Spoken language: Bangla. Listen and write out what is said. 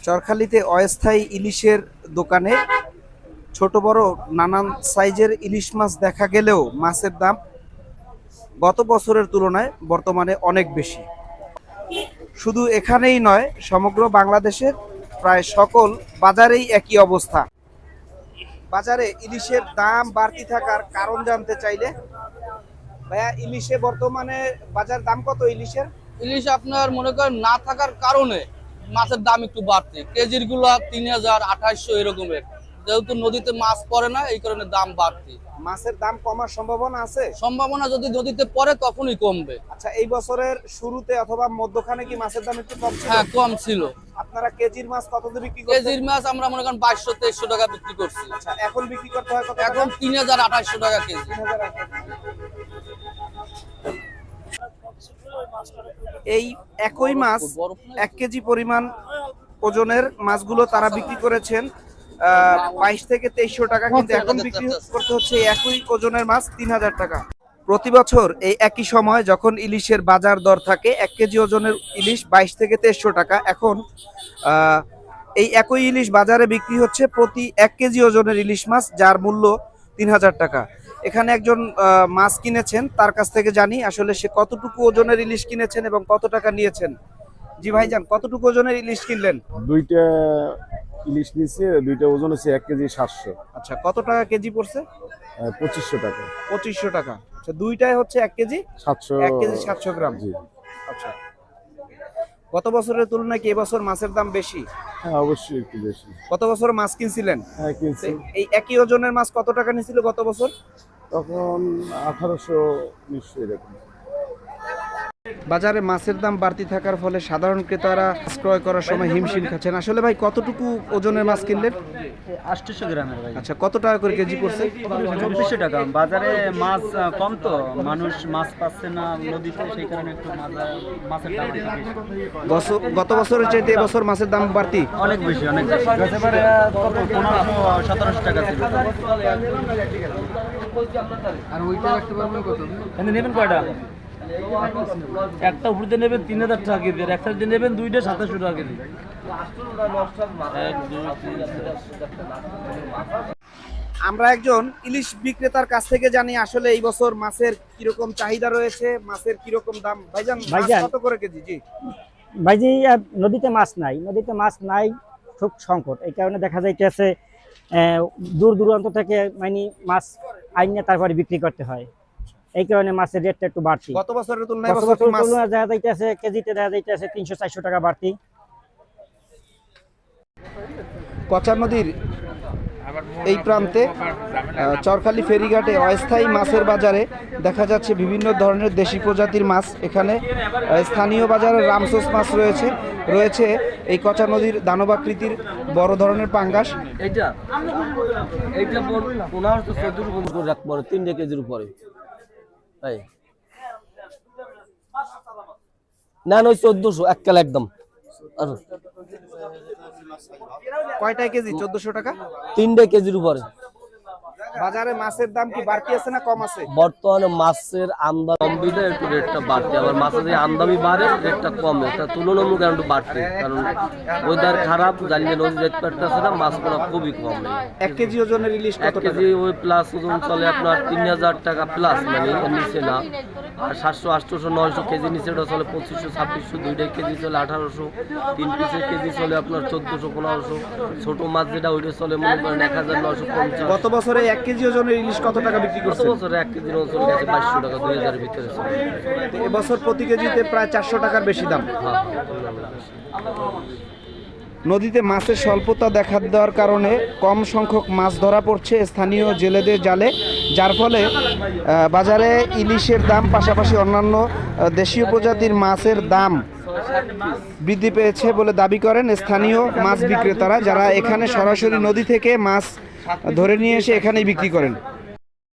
চরখালিতে অস্থায়ী ইলিশের দোকানে ছোট বড় নানান সাইজের ইলিশ মাছ দেখা গেলেও মাছের দাম গত বছরের তুলনায় বর্তমানে অনেক বেশি। শুধু এখানেই নয়, সমগ্র বাংলাদেশের প্রায় সকল বাজারেই একই অবস্থা। বাজারে ইলিশের দাম বাড়তি থাকার কারণ জানতে চাইলে, ভাইয়া ইলিশে বর্তমানে বাজার দাম কত? ইলিশ আপনার মনে করেন না থাকার কারণে মাছের দাম একটু বাড়তি, কেজির গুলা 3000 2800 এরকমের, যেহেতু নদীতে মাছ পড়ে না এই কারণে দাম বাড়তি। মাছের দাম কমার সম্ভাবনা আছে? সম্ভাবনা যদি নদীতে পড়ে তখনই কমবে। আচ্ছা, এই বছরের শুরুতে অথবা মধ্যখানে কি মাছের দাম একটু কম ছিল? হ্যাঁ, কম ছিল। আপনারা কেজির মাছ কত দিয়ে বিক্রি করছেন? কেজির মাছ আমরা মনে করেন 2200-2300 টাকা বিক্রি করছি। আচ্ছা, এখন বিক্রি করতে হয় কত? এখন 3000-2800 টাকা কেজি। এই একই মাছ 1 কেজি পরিমাণ ওজনের মাছগুলো তারা বিক্রি করেছেন 22 থেকে 2300 টাকা, কিন্তু এখন বিক্রি করতে হচ্ছে একই ওজনের মাছ 3000 টাকা। প্রতি বছর এই একই সময় যখন ইলিশের বাজার দর থাকে 1 কেজি ওজনের ইলিশ 22 থেকে 2300 টাকা, এখন এই একই ইলিশ বাজারে বিক্রি হচ্ছে প্রতি 1 কেজি ওজনের ইলিশ মাছ, যার মূল্য 3000 টাকা। এখানে একজন মাছ কিনেছেন, তার কাছ থেকে জানি আসলে সে কতটুকু ওজনের ইলিশ কিনেছেন এবং কত টাকা নিয়েছেন। জি ভাইজান, কতটুকু ওজনের ইলিশ কিনলেন? দুইটা ইলিশ নিচ্ছে, দুইটা ওজন হচ্ছে 1 কেজি 700। আচ্ছা, কত টাকা কেজি পড়ছে? 2500 টাকা। 2500 টাকা। আচ্ছা, দুইটাই হচ্ছে 1 কেজি 700, 1 কেজি 700 গ্রাম। জি। আচ্ছা, গত বছরের তুলনায় কি এবছর মাছের দাম বেশি? হ্যাঁ, অবশ্যই একটু বেশি। গত বছর মাছ কিনছিলেন? হ্যাঁ, কিনছি। এই একই ওজনের মাছ কত টাকা নিছিল গত বছর? তখন 1800 নিশ্চয়ই এরকম। বাজারে মাছের দাম বাড়তি থাকার ফলে সাধারণ ক্রেতারা মাছ ক্রয় করার সময় হিমশিম খাচ্ছেন। আসলে ভাই কতটুকু ওজনের মাছ কিনলেন? 800 গ্রামের ভাই। আচ্ছা, কত টাকা করে কেজি পড়ছে? 2400 টাকা। বাজারে মাছ কম, তো মানুষ মাছ পাচ্ছে না নদীতে, সেই কারণে একটু মাছের দাম গত বছরের চাইতে এবছর মাছের দাম বাড়তি? অনেক বেশি, অনেক বেশি। এবারে কত 1500-1700 টাকা ছিল। আর ওইটা রাখতে পারবেন কত? এখানে নেবেন কয়টা? একটা উপরে নেবেন 3000 টাকা কেজি, আর একটা দিয়ে নেবেন দুইটা 2700 টাকা কেজি। আমরা একজন ইলিশ বিক্রেতার কাছ থেকে জানি আসলে এই বছর মাছের কিরকম চাহিদা রয়েছে, মাছের কিরকম দাম। ভাইজান, মাছ কত করে কেজি? জি ভাইজি, নদীতে মাছ নাই, খুব সংকট। এই কারণে দেখা যাইতেছে দূর দূরান্ত থেকে মানে মাছ আইনে তারপরে বিক্রি করতে হয়, এই কারণে মাছের রেটটা একটু বাড়তি। গত বছরের তুলনায় দেখা যাইতেছে কেজিতে দেখা যাইতেছে 300-400 টাকা বাড়তি। কচা নদীর এই প্রান্তে চরখালি ফেরিঘাটে অস্থায়ী মাছের বাজারে দেখা যাচ্ছে বিভিন্ন ধরনের দেশি প্রজাতির মাছ। এখানে স্থানীয় বাজারে রামসোস মাছ রয়েছে এই কচা নদীর দানবাকৃতির বড় ধরনের পাঙ্গাস। এইটা 15-14 করে রাখবো, 3 কেজির উপরে। না, 1400 এক কাল একদম। কয়টায় কেজি? 1400 টাকা। 3 কেজির উপরে। বাজারে মাছের দাম কি বাড়তি আছে না কম আছে? বর্তমানে মাছের আমদানি একটু রেটটা বাড়ছে, আবার মাছের যে আমদানি বাড়ে রেটটা কমে, এটা তুলনামূলক একটু বাড়ছে, কারণ ওয়েদার খারাপ, জানিয়ে নদী যেতে পারতেছে না, মাছ পড়া খুবই কম। 1 কেজি ওজনের ইলিশ 1 কেজি ওই প্লাস ওজন চলে আপনার 3000 টাকা প্লাস, মানে এর নিচে না। আর 700, 800, 900 কেজি নিচে ওটা চলে 2500, 2600, 2 কেজি চলে 1800, 3 পিসের কেজি চলে আপনার 1400, 1500। ছোট মাছ যেটা ওইটা চলে মনে করেন 1950। গত বছরে 1 কেজি ওজনের ইলিশ কত টাকা বিক্রি করছে? গত বছরে 1 কেজির ওজন গেছে 2200 টাকা, 2000 এর ভিতরে চলে। এবছর প্রতি কেজিতে প্রায় 400 টাকার বেশি দাম। নদীতে মাছের স্বল্পতা দেখা দেওয়ার কারণে কম সংখ্যক মাছ ধরা পড়ছে স্থানীয় জেলেদের জালে, যার ফলে বাজারে ইলিশের দাম পাশাপাশি অন্যান্য দেশীয় প্রজাতির মাছের দাম বৃদ্ধি পেয়েছে বলে দাবি করেন স্থানীয় মাছ বিক্রেতারা, যারা এখানে সরাসরি নদী থেকে মাছ ধরে নিয়ে এসে এখানেই বিক্রি করেন।